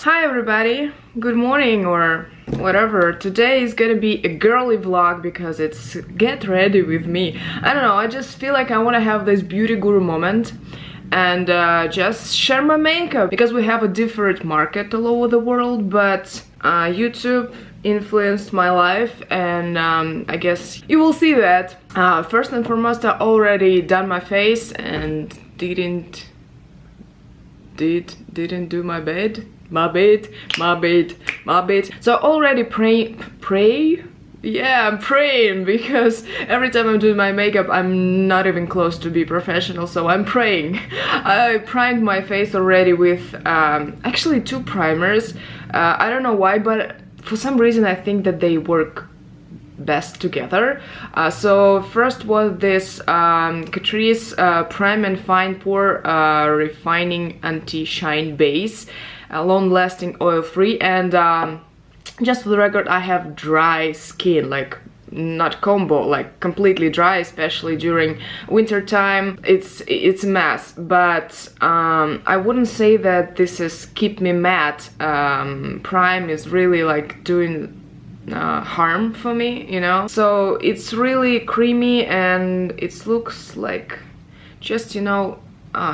Hi everybody, good morning or whatever. Today is gonna be a girly vlog because it's get ready with me. I don't know, I just feel like I want to have this beauty guru moment and just share my makeup because we have a different market all over the world, but YouTube influenced my life and I guess you will see that. First and foremost, I already done my face and didn't do my bed. My bed. So already pray. Yeah, I'm praying because every time I'm doing my makeup I'm not even close to be professional, so I'm praying. I primed my face already with actually 2 primers. I don't know why, but for some reason I think that they work best together. So first was this Catrice Prime and Fine Pore Refining Anti-Shine Base, long-lasting, oil-free, and just for the record, I have dry skin, like not combo, like completely dry, especially during winter time. It's a mess, but I wouldn't say that this is keep me matte. Prime is really like doing harm for me, you know. So it's really creamy and it looks like just, you know,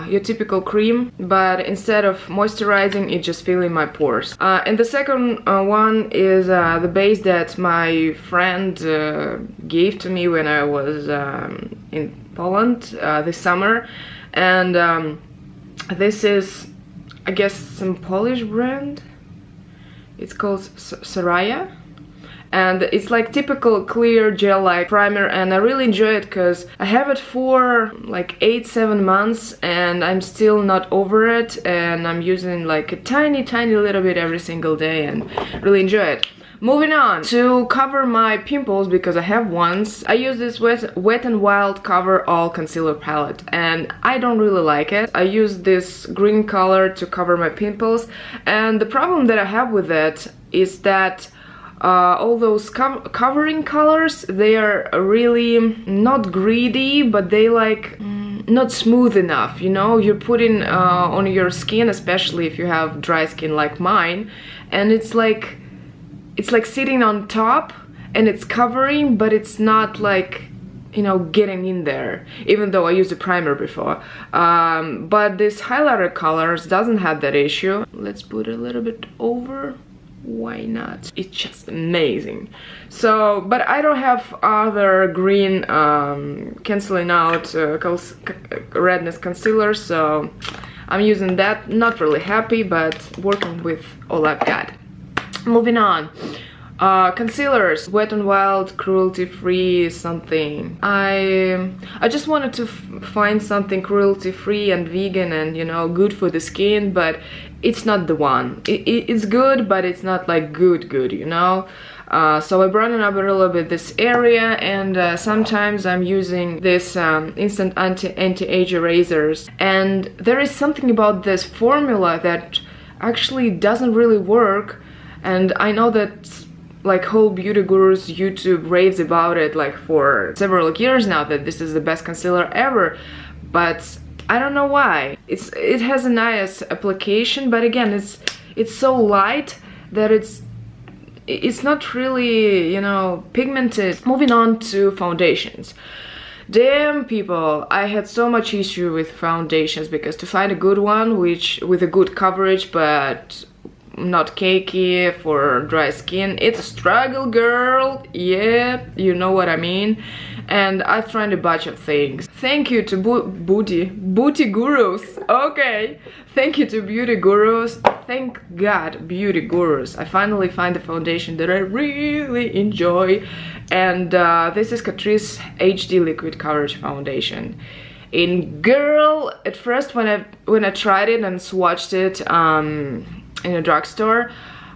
your typical cream, but instead of moisturizing, it just filling my pores. And the second one is the base that my friend gave to me when I was in Poland this summer, and this is, I guess, some Polish brand. It's called Soraya. And it's like typical clear gel-like primer, and I really enjoy it because I have it for like 8-7 months and I'm still not over it, and I'm using like a tiny little bit every single day and really enjoy it. Moving on to cover my pimples, because I have ones. I use this Wet n Wild Cover All Concealer Palette and I don't really like it. I use this green color to cover my pimples, and the problem that I have with it is that all those covering colors, they are really not greedy, but they like not smooth enough, you know. You're putting on your skin, especially if you have dry skin like mine, and it's like sitting on top and it's covering, but it's not like, you know, getting in there, even though I used a primer before. But this highlighter colors doesn't have that issue. Let's put a little bit over. Why not? It's just amazing. So, but I don't have other green canceling out redness concealer, so I'm using that. Not really happy, but working with all I've got. Moving on. Concealers, Wet n Wild, cruelty-free something. I just wanted to find something cruelty-free and vegan and, you know, good for the skin, but it's not the one. It's good, but it's not like good, you know. So I broaden up a little bit this area, and sometimes I'm using this instant anti-age erasers, and there is something about this formula that actually doesn't really work, and I know that like whole beauty gurus YouTube raves about it like for several years now, that this is the best concealer ever, but I don't know why. It has a nice application, but again, it's so light that it's not really, you know, pigmented. Moving on to foundations. Damn, people, I had so much issue with foundations because to find a good one which with a good coverage but not cakey for dry skin, it's a struggle, girl. Yeah, you know what I mean. And I've tried a bunch of things. Thank you to booty gurus. Okay, thank you to beauty gurus. Thank God, beauty gurus. I finally find the foundation that I really enjoy, and this is Catrice HD Liquid Coverage Foundation. And girl, at first when I tried it and swatched it in a drugstore,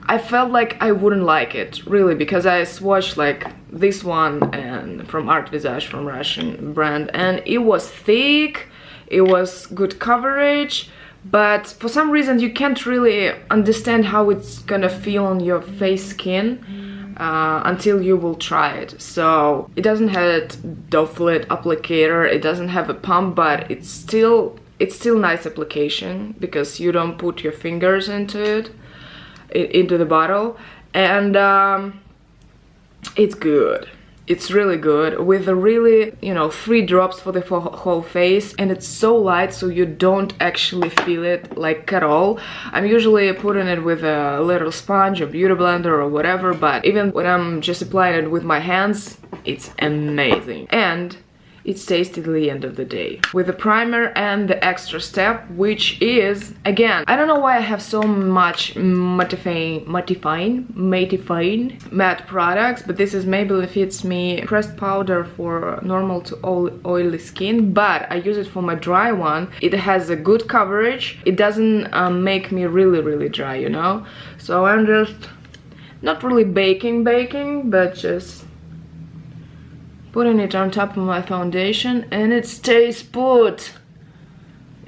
I felt like I wouldn't like it, really, because I swatched like this one and from Art Visage, from Russian brand, and it was thick, it was good coverage, but for some reason you can't really understand how it's gonna feel on your face skin until you will try it. So it doesn't have a doublet applicator, it doesn't have a pump, but it's still nice application because you don't put your fingers into it. into the bottle, and it's good. It's really good, with a really, you know, 3 drops for the whole face, and it's so light so you don't actually feel it like at all. I'm usually putting it with a little sponge or beauty blender or whatever, but even when I'm just applying it with my hands, it's amazing. And it stays till the end of the day. With the primer and the extra step, which is, again, I don't know why I have so much mattifying matte products, but this is Maybelline Fits Me pressed powder for normal to oily skin, but I use it for my dry one. It has a good coverage. It doesn't make me really dry, you know? So I'm just not really baking, but just putting it on top of my foundation, and it stays put.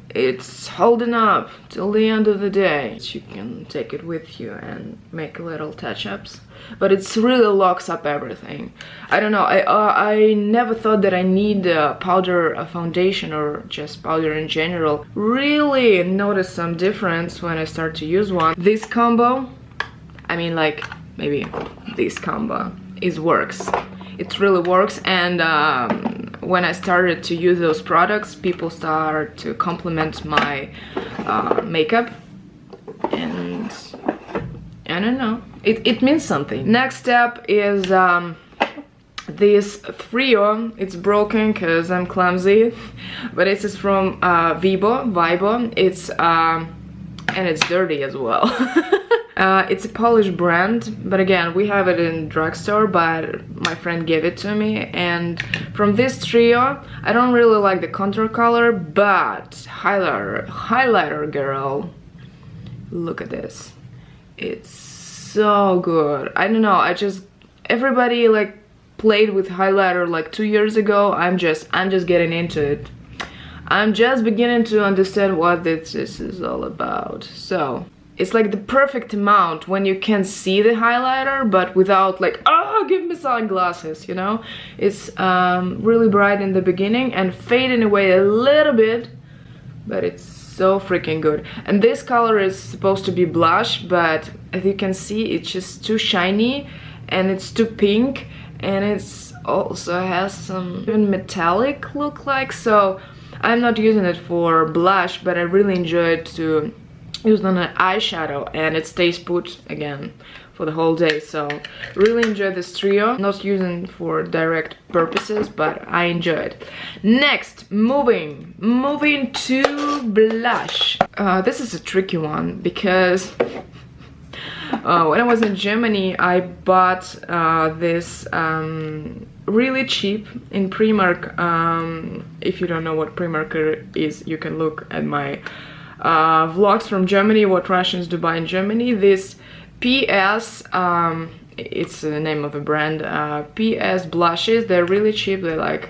It's holding up till the end of the day. You can take it with you and make little touch-ups, but it really locks up everything. I don't know, I never thought that I need a powder, a foundation, or just powder in general. Really noticed some difference when I start to use one. This combo, I mean, like, maybe this combo, works. It really works, and when I started to use those products, people start to compliment my makeup, and I don't know, it means something. Next step is this trio. It's broken because I'm clumsy, but this is from Vibo. It's and it's dirty as well. It's a Polish brand, but again, we have it in drugstore, but my friend gave it to me. And from this trio, I don't really like the contour color, but highlighter girl, look at this. It's so good. I don't know, everybody like played with highlighter like 2 years ago. I'm just getting into it. I'm just beginning to understand what this is all about. So it's like the perfect amount when you can see the highlighter, but without like, oh, give me sunglasses, you know? It's really bright in the beginning and fading away a little bit, but it's so freaking good. And this color is supposed to be blush, but as you can see, it's just too shiny and it's too pink, and it's also has some even metallic look like. So I'm not using it for blush, but I really enjoy it to use on an eyeshadow, and it stays put again for the whole day. So really enjoy this trio. Not using for direct purposes, but I enjoy it. Next, moving to blush. This is a tricky one because when I was in Germany, I bought this really cheap in Primark. If you don't know what Primark is, you can look at my vlogs from Germany, what Russians do buy in Germany. This PS, it's the name of the brand, PS blushes. They're really cheap. They're like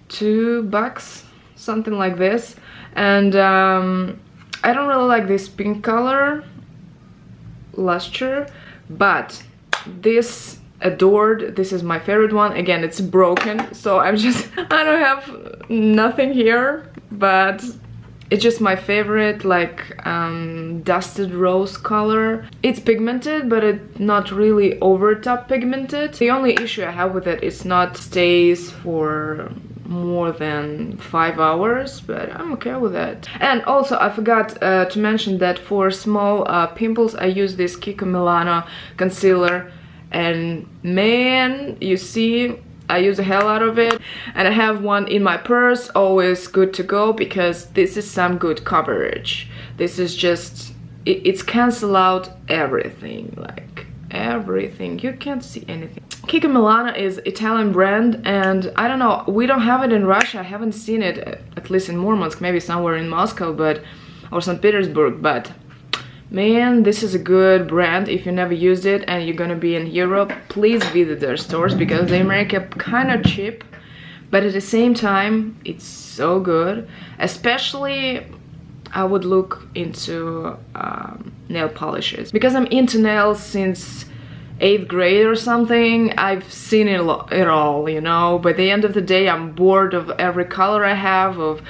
$2, something like this. And I don't really like this pink color luster, but this Adored, this is my favorite one. Again, it's broken, so I don't have nothing here, but it's just my favorite, like dusted rose color. It's pigmented, but it's not really over top pigmented. The only issue I have with it is not stays for more than 5 hours, but I'm okay with that. And also I forgot to mention that for small pimples I use this Kiko Milano concealer, and man, you see, I use the hell out of it, and I have one in my purse, always good to go, because this is some good coverage. This is just, it's cancel out everything, like everything. You can't see anything. Kiko Milano is Italian brand, and I don't know, we don't have it in Russia. I haven't seen it, at least in Murmansk, maybe somewhere in Moscow, but or St. Petersburg, but man, this is a good brand. If you never used it and you're gonna be in Europe, please visit their stores, because they make it kind of cheap, but at the same time it's so good. Especially I would look into nail polishes, because I'm into nails since 8th grade or something. I've seen it all, you know. By the end of the day, I'm bored of every color I have, of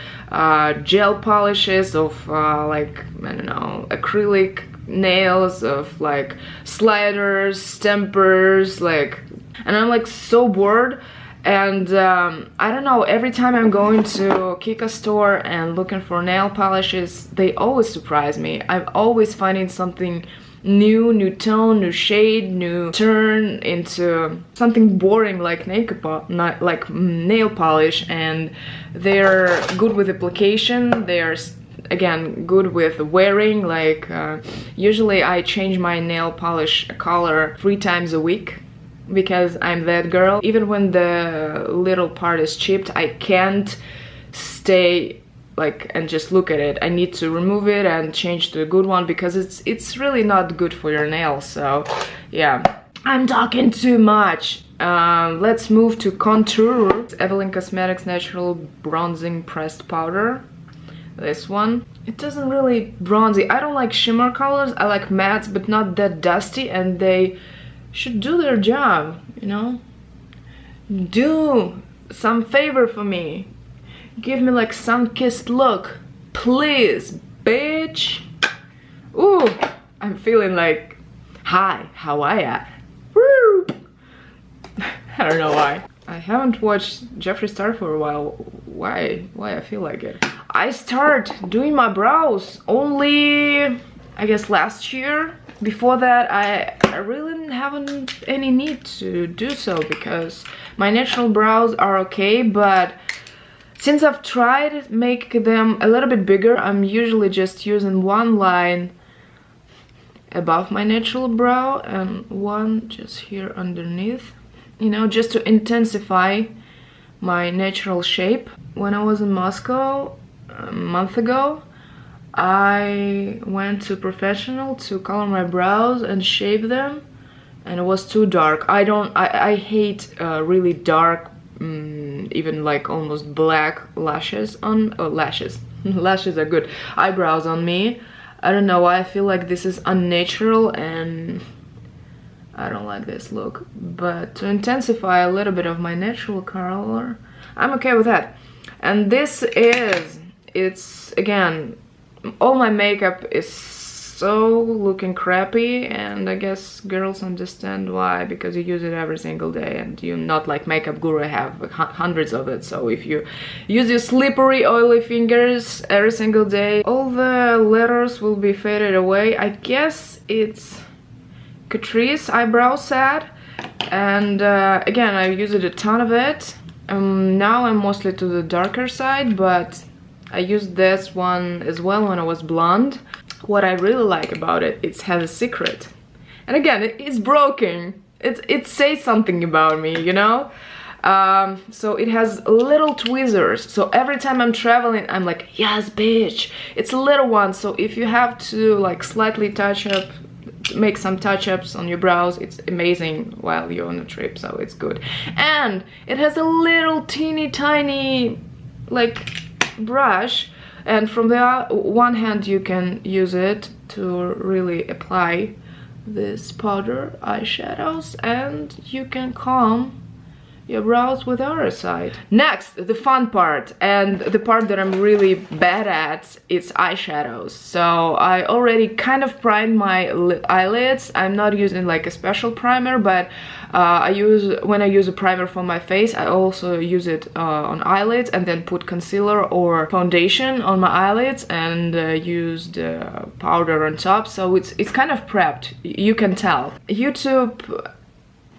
gel polishes, of like, I don't know, acrylic nails, of like sliders, stampers, like, and I'm like so bored. And I don't know, every time I'm going to Kika store and looking for nail polishes, they always surprise me. I'm always finding something new, new tone, new shade, new turn into something boring like not like nail polish. And they're good with application, they are again good with wearing, like usually I change my nail polish color 3 times a week because I'm that girl. Even when the little part is chipped, I can't stay like and just look at it. I need to remove it and change to a good one because it's really not good for your nails. So yeah, I'm talking too much. Let's move to contour. Evelyn Cosmetics Natural Bronzing Pressed Powder. This one, it doesn't really bronzy. I don't like shimmer colors, I like mattes but not that dusty, and they should do their job, you know. Do some favor for me. Give me like sun-kissed look, please, bitch. Ooh, I'm feeling like, hi, how are ya? Woo! I don't know why. I haven't watched Jeffree Star for a while. Why I feel like it? I start doing my brows only, I guess, last year. Before that, I really haven't any need to do so because my natural brows are okay, but since I've tried make them a little bit bigger, I'm usually just using one line above my natural brow and one just here underneath, you know, just to intensify my natural shape. When I was in Moscow a month ago, I went to professional to color my brows and shave them, and it was too dark. I hate really dark, even like almost black lashes on, lashes. Lashes are good. Eyebrows on me. I don't know why I feel like this is unnatural and I don't like this look. But to intensify a little bit of my natural color, I'm okay with that. And this is, it's again, all my makeup is so looking crappy, and I guess girls understand why, because you use it every single day and you're not like makeup guru, I have hundreds of it. So if you use your slippery oily fingers every single day, all the letters will be faded away. I guess it's Catrice Eyebrow Set, and again, I use it a ton of it. Now I'm mostly to the darker side, but I used this one as well when I was blonde. What I really like about it, it has a secret. And again, it's broken. It says something about me, you know? So it has little tweezers. So every time I'm traveling, I'm like, yes, bitch. It's a little one. So if you have to like slightly touch up, make some touch-ups on your brows, it's amazing while you're on a trip, so it's good. And it has a little teeny tiny like brush, and from the one hand you can use it to really apply this powder eyeshadows, and you can comb your brows with the other side. Next, the fun part, and the part that I'm really bad at, it's eyeshadows. So I already kind of primed my eyelids. I'm not using like a special primer, but when I use a primer for my face, I also use it on eyelids, and then put concealer or foundation on my eyelids and use the powder on top. So it's kind of prepped, you can tell. YouTube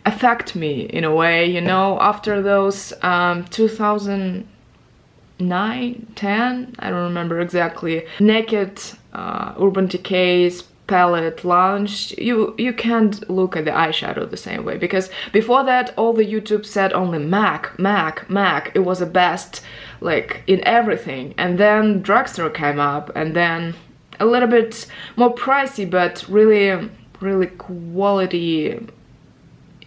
affect me in a way, you know, after those 2009, 10, I don't remember exactly, Naked, Urban Decay's palette launched, you can't look at the eyeshadow the same way, because before that all the YouTube said only MAC, MAC, MAC. It was the best like in everything, and then Drugstore came up, and then a little bit more pricey but really quality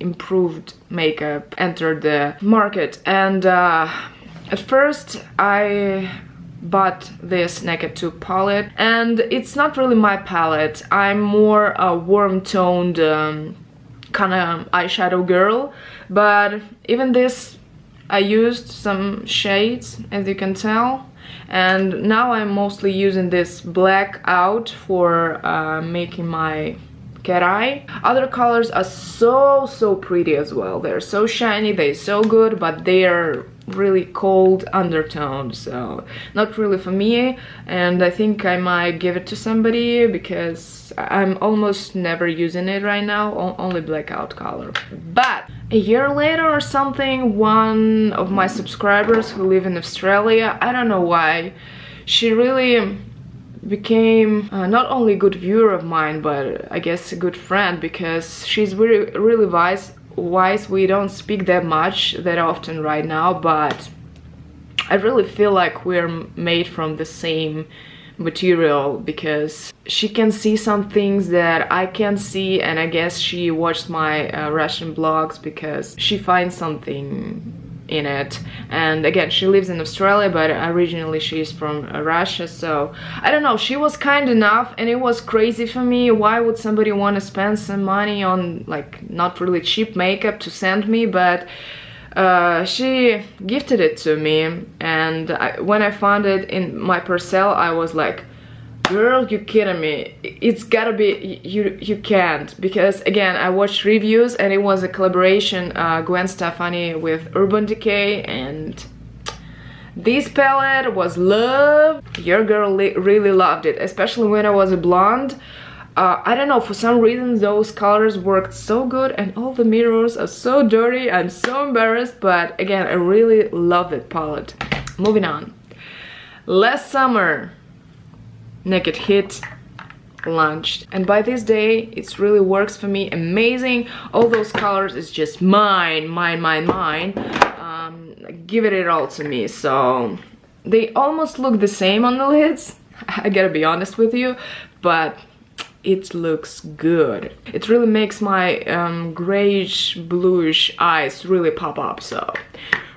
improved makeup entered the market. And at first I bought this Naked 2 palette, and it's not really my palette. I'm more a warm-toned kind of eyeshadow girl, but even this I used some shades, as you can tell, and now I'm mostly using this black out for making my cat eye. Other colors are so pretty as well. They're so shiny, they're so good, but they're really cold undertoned, so not really for me, and I think I might give it to somebody because I'm almost never using it right now, only blackout color. But a year later or something, one of my subscribers who live in Australia, I don't know why, she really became not only a good viewer of mine, but I guess a good friend, because she's really wise. We don't speak that much that often right now, but I really feel like we're made from the same material, because she can see some things that I can't see, and I guess she watched my Russian blogs because she finds something in it. And again, she lives in Australia, but originally she's from Russia, so I don't know, she was kind enough, and it was crazy for me. Why would somebody want to spend some money on like not really cheap makeup to send me? But she gifted it to me, and when I found it in my parcel, I was like, girl, you kidding me? It's gotta be, you can't, because again, I watched reviews and it was a collaboration, Gwen Stefani with Urban Decay, and this palette was loved. Your girl really loved it, especially when I was a blonde. I don't know, for some reason those colors worked so good, and all the mirrors are so dirty. I'm so embarrassed, but again, I really love that palette. Moving on. Last summer, Naked Hit launched, and by this day it really works for me amazing. All those colors is just mine. Give it all to me. So they almost look the same on the lids, I gotta be honest with you, but it looks good. It really makes my grayish bluish eyes really pop up, so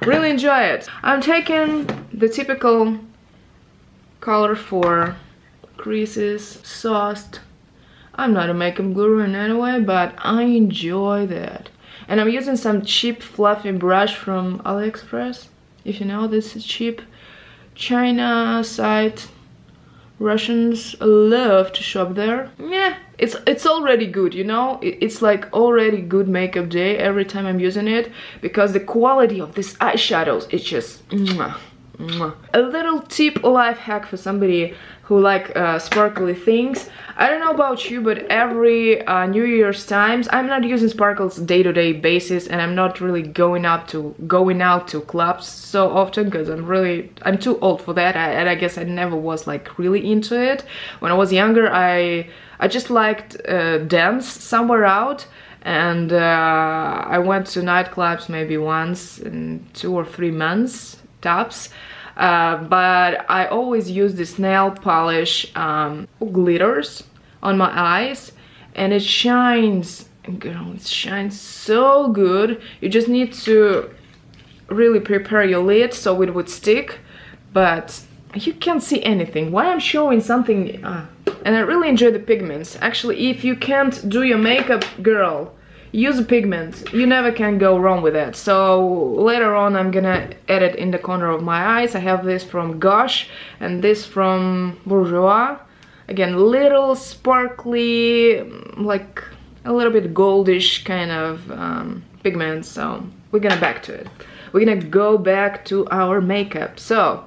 really enjoy it. I'm taking the typical color for creases, soft. I'm not a makeup guru in any way, but I enjoy that. And I'm using some cheap fluffy brush from AliExpress. If you know, this is cheap China site. Russians love to shop there. Yeah, it's already good, you know. It's like already good makeup day every time I'm using it, because the quality of these eyeshadows, it's just mwah, mwah. A little tip, life hack for somebody who like sparkly things. I don't know about you, but every New Year's times, I'm not using sparkles day-to-day basis, and I'm not really going out to clubs so often, because I'm too old for that, and I guess I never was like really into it. When I was younger, I just liked dance somewhere out, and I went to nightclubs maybe once in 2 or 3 months tops. But I always use this nail polish glitters on my eyes, and it shines, girl, it shines so good. You just need to really prepare your lid so it would stick, but you can't see anything. Why I'm showing something, and I really enjoy the pigments. Actually, if you can't do your makeup, girl, use a pigment. You never can go wrong with it. So later on I'm gonna add it in the corner of my eyes. I have this from Gosh and this from Bourjois. Again, little sparkly, like a little bit goldish kind of pigment. So we're gonna back to it. We're gonna go back to our makeup. So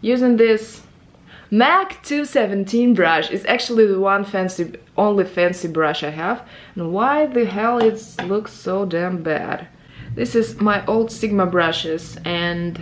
using this MAC 217 brush is actually the only fancy brush I have. And why the hell it looks so damn bad? This is my old Sigma brushes, and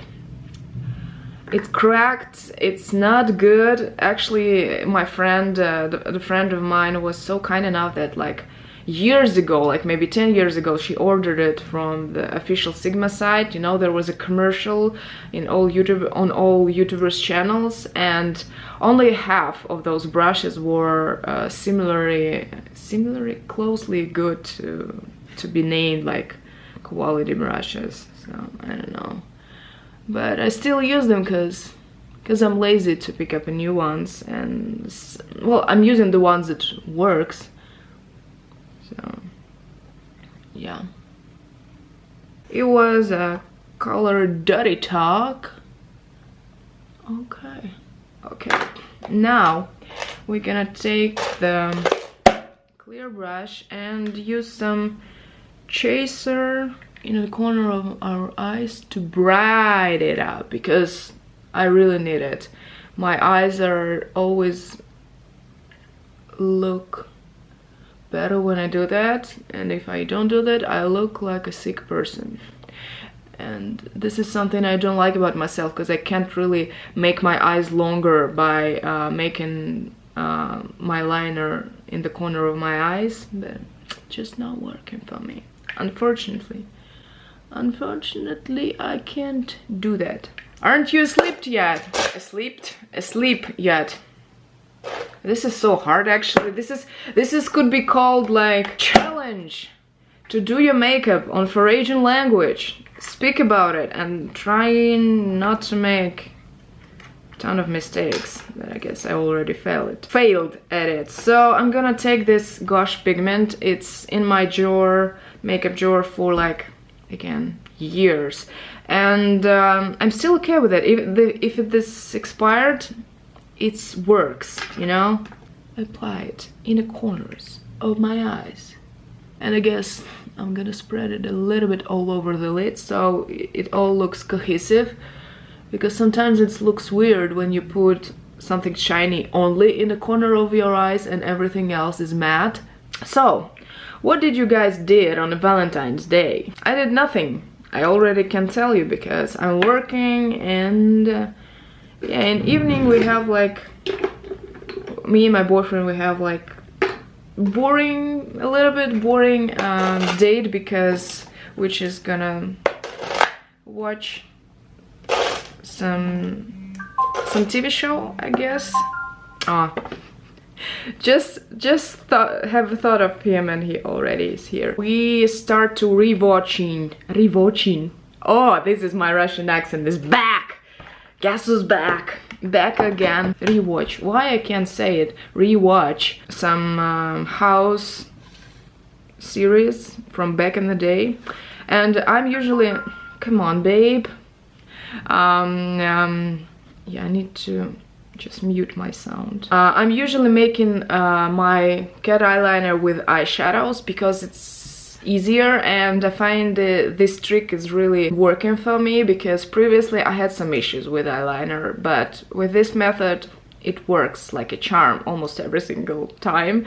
it's cracked. It's not good. Actually, my friend, the friend of mine, was so kind enough that like years ago, like maybe 10 years ago, she ordered it from the official Sigma site. You know, there was a commercial in all YouTubers channels, and only half of those brushes were similarly closely good to be named like quality brushes. So I don't know, but I still use them because I'm lazy to pick up new ones, and well, I'm using the ones that works. So yeah, it was a color Dirty Talk. Okay. Okay, now we're gonna take the clear brush and use some chaser in the corner of our eyes to brighten it up, because I really need it. My eyes are always look better when I do that, and if I don't do that, I look like a sick person. And this is something I don't like about myself, because I can't really make my eyes longer by making my liner in the corner of my eyes, but just not working for me, unfortunately. Unfortunately, I can't do that. Aren't you asleep yet? Asleep yet? This is so hard, actually. This is could be called like challenge to do your makeup on for Asian language. Speak about it and trying not to make a ton of mistakes, but I guess I already failed at it. So I'm gonna take this Gosh pigment. It's in my drawer, makeup drawer, for like, again, years, and I'm still okay with it. If this expired, it works, you know. Apply it in the corners of my eyes, and I guess I'm gonna spread it a little bit all over the lid so it all looks cohesive, because sometimes it looks weird when you put something shiny only in the corner of your eyes and everything else is matte. So what did you guys did on Valentine's Day? I did nothing. I already can tell you, because I'm working, and yeah, in evening we have like, me and my boyfriend, we have like a little bit boring date, because we're just gonna watch some TV show, I guess. Have a thought of him, and he already is here. We start to rewatching. Oh, this is my Russian accent is back. Guess who's back? Back again. Rewatch. Why I can't say it? Rewatch some house series from back in the day, and I'm usually, come on, babe. Yeah, I need to just mute my sound. I'm usually making my cat eyeliner with eyeshadows, because it's easier, and I find this trick is really working for me, because previously I had some issues with eyeliner, but with this method it works like a charm almost every single time,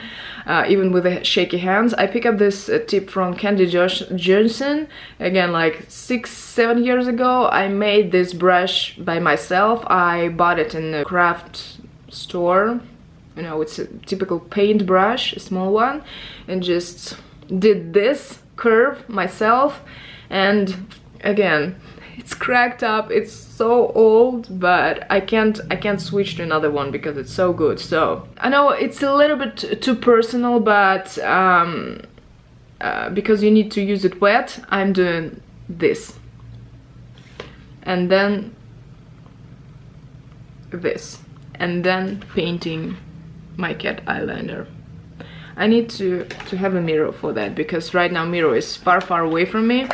even with the shaky hands. I pick up this tip from Candy Johnson, again, like 6-7 years ago. I made this brush by myself. I bought it in a craft store, you know, it's a typical paint brush, a small one, and just did this curve myself, and again, it's cracked up, it's so old, but I can't switch to another one because it's so good. So I know it's a little bit too personal, but because you need to use it wet, I'm doing this, and then this, and then painting my cat eyeliner. I need to have a mirror for that, because right now mirror is far away from me.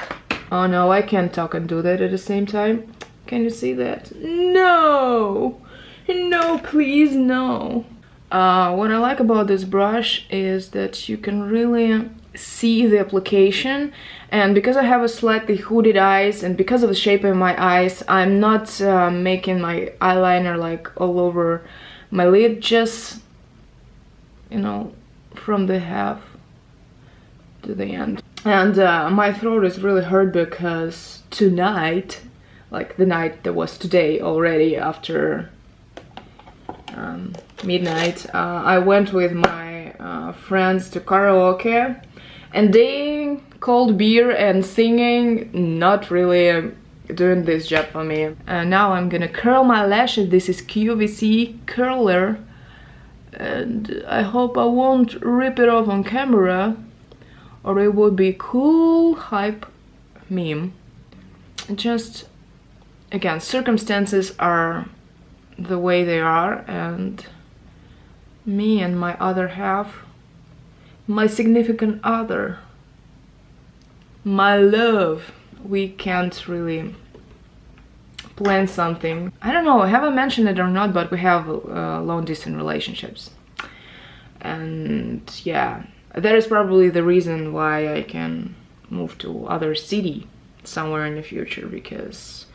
Oh no, I can't talk and do that at the same time. Can you see that? No! No, please, no. What I like about this brush is that you can really see the application, and because I have a slightly hooded eyes, and because of the shape of my eyes, I'm not making my eyeliner like all over my lid, just, you know, from the half to the end. And my throat is really hurt, because tonight, like the night that was today already, after midnight, I went with my friends to karaoke, and they called beer and singing, not really doing this job for me. And now I'm gonna curl my lashes. This is QVC curler, and I hope I won't rip it off on camera, or it would be cool hype meme. Just, again, circumstances are the way they are, and me and my other half, my significant other, my love, we can't really plan something. I don't know, have I mentioned it or not, but we have long distance relationships. And yeah, that is probably the reason why I can move to other city somewhere in the future, because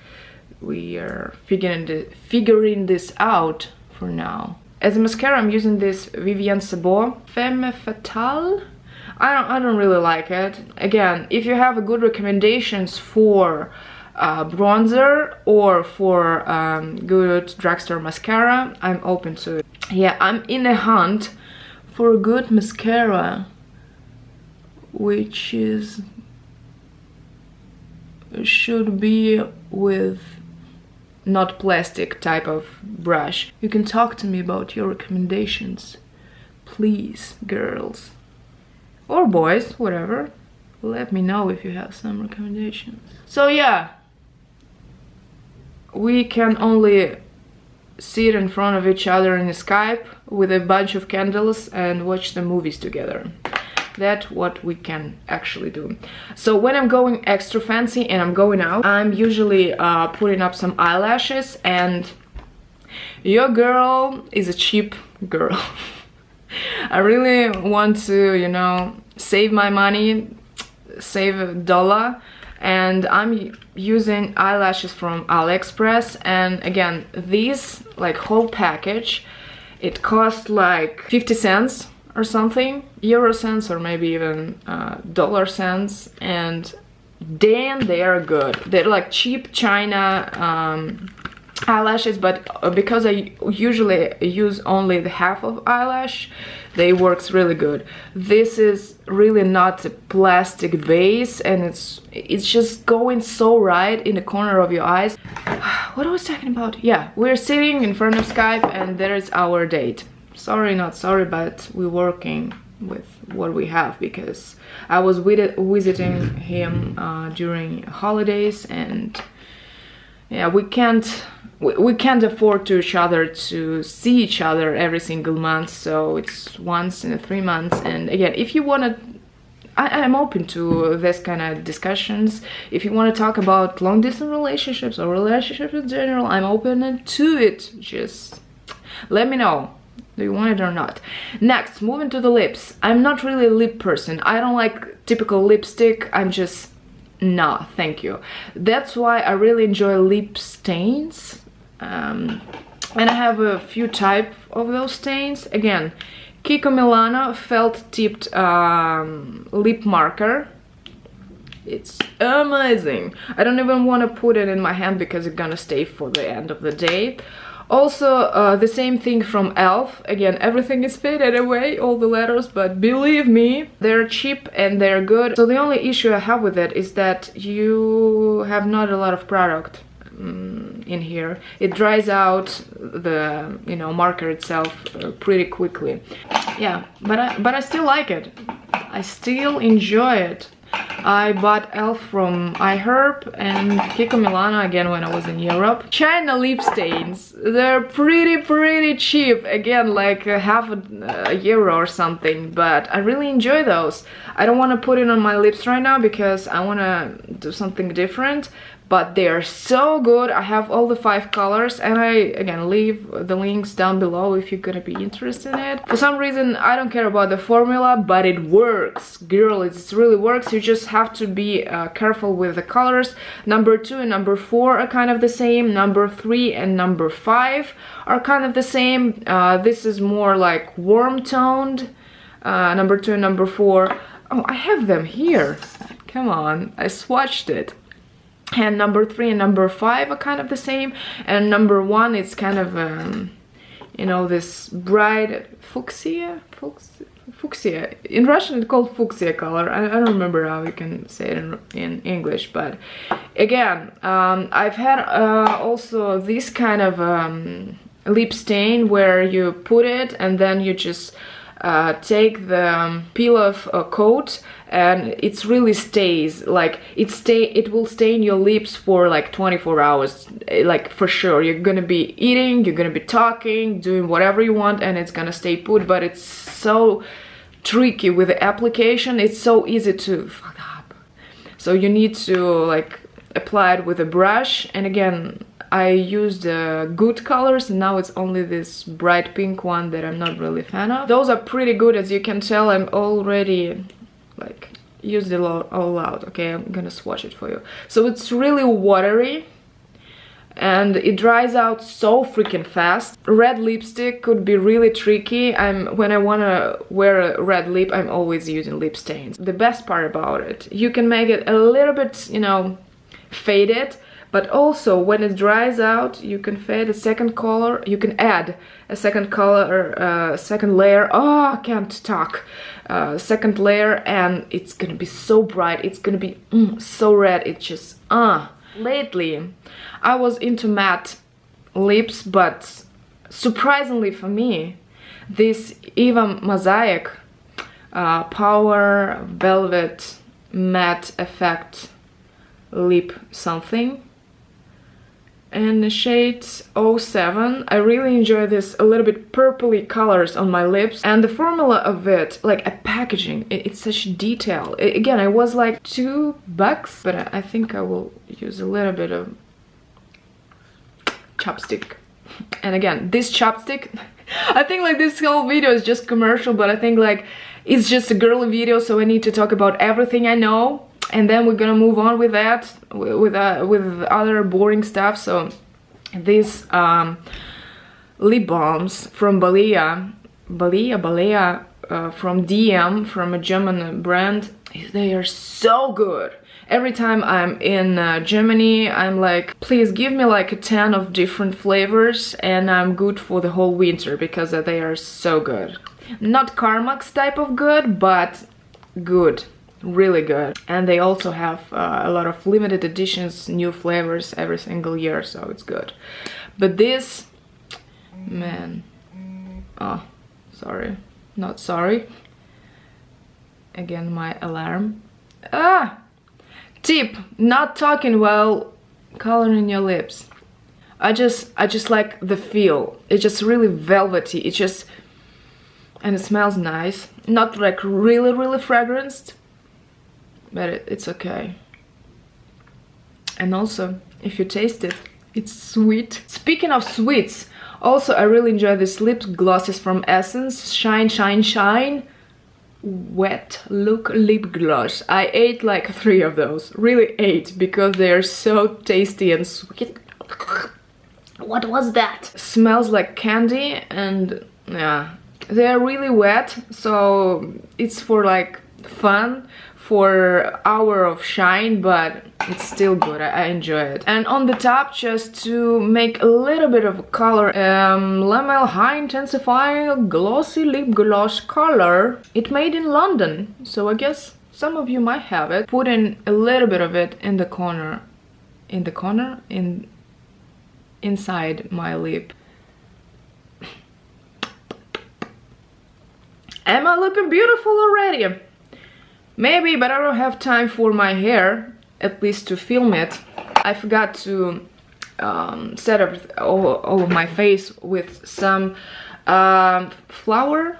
we are figuring this out for now. As a mascara, I'm using this Vivienne Sabot Femme Fatale. I don't really like it. Again, if you have good recommendations for bronzer or for good drugstore mascara, I'm open to it. Yeah, I'm in a hunt for a good mascara, which should be with not plastic type of brush. You can talk to me about your recommendations, please, girls or boys, whatever. Let me know if you have some recommendations. So yeah, we can only sit in front of each other in Skype with a bunch of candles and watch the movies together. That's what we can actually do. So when I'm going extra fancy and I'm going out, I'm usually putting up some eyelashes, and your girl is a cheap girl. I really want to, you know, save my money, save $1, and I'm using eyelashes from AliExpress. And again, these, like, whole package, it costs like 50 cents or something, euro cents, or maybe even dollar cents, and damn, they are good. They're like cheap China eyelashes, but because I usually use only the half of eyelash, they works really good. This is really not a plastic base, and it's just going so right in the corner of your eyes. What I was talking about? Yeah, we're sitting in front of Skype and there is our date. Sorry, not sorry, but we're working with what we have, because I was visiting him during holidays, and yeah, we can't afford to each other to see each other every single month, so it's once in 3 months. And again, if you want to, I'm open to this kind of discussions. If you want to talk about long distance relationships or relationships in general, I'm open to it. Just let me know. Do you want it or not? Next, moving to the lips. I'm not really a lip person. I don't like typical lipstick. I'm just, no, thank you. That's why I really enjoy lip stains. And I have a few type of those stains. Again, Kiko Milano felt tipped lip marker. It's amazing. I don't even want to put it in my hand because it's gonna stay for the end of the day. Also, the same thing from e.l.f. Again, everything is faded away, all the letters, but believe me, they're cheap and they're good. So the only issue I have with it is that you have not a lot of product in here. It dries out the, you know, marker itself pretty quickly. Yeah, but I still like it. I still enjoy it. I bought e.l.f. from iHerb and Kiko Milano again when I was in Europe. China lip stains, they're pretty cheap. Again, like half a euro or something, but I really enjoy those. I don't want to put it on my lips right now because I want to do something different, but they are so good. I have all the 5 colors, and I again leave the links down below if you're gonna be interested in it. For some reason I don't care about the formula, but it works, girl. It really works. You just have to be careful with the colors. Number 2 and number 4 are kind of the same. Number 3 and number 5 are kind of the same. This is more like warm toned. Number 2 and number 4. Oh, I have them here. Come on, I swatched it. And number 3 and number 5 are kind of the same, and number 1 is kind of you know, this bright fuchsia. In Russian it's called fuchsia color. I don't remember how you can say it in English, but again, I've had also this kind of lip stain where you put it and then you just take the peel-off coat, and it really stays, like it will stay in your lips for like 24 hours, like for sure. You're gonna be eating, you're gonna be talking, doing whatever you want, and it's gonna stay put. But it's so tricky with the application. It's so easy to fuck up, so you need to like apply it with a brush. And again, I used good colors, and now it's only this bright pink one that I'm not really a fan of. Those are pretty good, as you can tell. I'm already like used it all out. Okay, I'm gonna swatch it for you. So it's really watery and it dries out so freaking fast. Red lipstick could be really tricky. When I wanna wear a red lip, I'm always using lip stains. The best part about it, you can make it a little bit, you know, faded, but also when it dries out, you can fade a second color, you can add a second color, second layer. Oh, I can't talk. Second layer, and it's gonna be so bright. It's gonna be so red. It's just Lately, I was into matte lips, but surprisingly for me, this Eva Mosaic Power Velvet Matte Effect Lip something in the shade 07. I really enjoy this a little bit purpley colors on my lips, and the formula of it, like a packaging, it's such detail. Again, it was like $2, but I think I will use a little bit of chapstick. And again, this chapstick, I think like this whole video is just commercial, but I think like it's just a girly video, so I need to talk about everything I know. And then we're gonna move on with that, with other boring stuff. So these lip balms from Balea from DM, from a German brand, they are so good. Every time I'm in Germany, I'm like, please give me like a 10 of different flavors, and I'm good for the whole winter because they are so good. Not Carmax type of good, but good. Really good. And they also have a lot of limited editions, new flavors every single year, so it's good. But this, man, oh, sorry, not sorry. Again, my alarm. Tip, not talking while coloring your lips. I just like the feel. It's just really velvety. It's just, and it smells nice. Not like really fragranced, but it's okay. And also, if you taste it, it's sweet. Speaking of sweets, also I really enjoy these lip glosses from Essence. Shine, Shine, Shine Wet Look Lip Gloss. I ate like 3 of those. Really ate, because they are so tasty and sweet. What was that? Smells like candy, and yeah, they're really wet, so it's for like fun, for hour of shine, but it's still good. I enjoy it. And on the top, just to make a little bit of color, Lamel High Intensifying Glossy Lip Gloss color. It made in London, so I guess some of you might have it. Put in a little bit of it in the corner, inside my lip. Am I looking beautiful already? Maybe, but I don't have time for my hair, at least to film it. I forgot to set up all of my face with some flower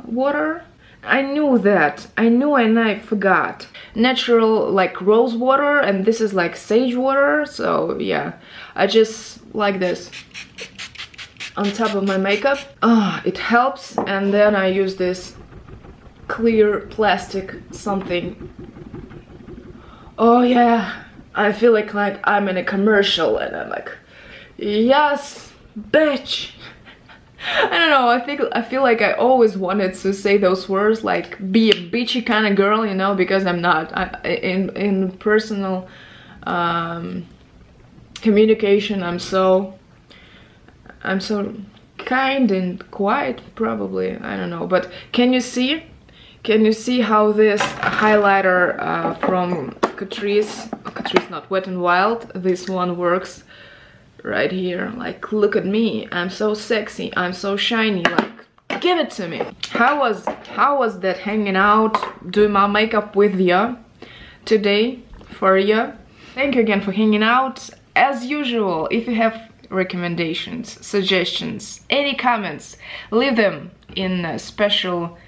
water. I knew that. I knew, and I forgot. Natural like rose water, and this is like sage water. So yeah, I just like this on top of my makeup. It helps. And then I use this clear plastic something. Oh yeah, I feel like I'm in a commercial, and I'm like, yes, bitch. I don't know, I feel like I always wanted to say those words, like be a bitchy kind of girl, you know, because I'm not. In personal communication, I'm so kind and quiet, probably. I don't know, but can you see? Can you see how this highlighter from Catrice, not Wet n Wild, this one works right here? Like, look at me, I'm so sexy, I'm so shiny, like, give it to me. How was that hanging out, doing my makeup with ya today, for ya? Thank you again for hanging out. As usual, if you have recommendations, suggestions, any comments, leave them in special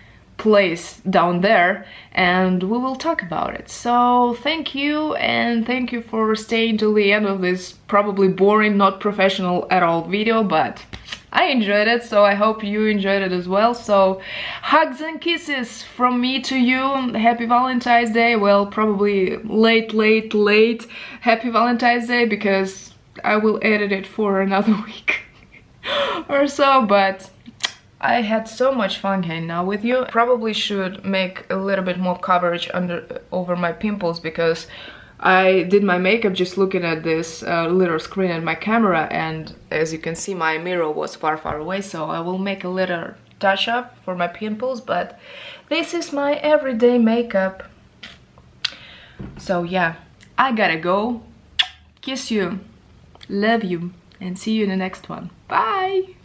place down there and we will talk about it. So thank you, and thank you for staying till the end of this probably boring, not professional at all video, but I enjoyed it, so I hope you enjoyed it as well. So hugs and kisses from me to you. Happy Valentine's Day. Well, probably late Happy Valentine's Day, because I will edit it for another week or so, but I had so much fun hanging out with you. Probably should make a little bit more coverage over my pimples, because I did my makeup just looking at this little screen at my camera, and as you can see my mirror was far away, so I will make a little touch up for my pimples, but this is my everyday makeup. So yeah, I gotta go. Kiss you, love you, and see you in the next one. Bye!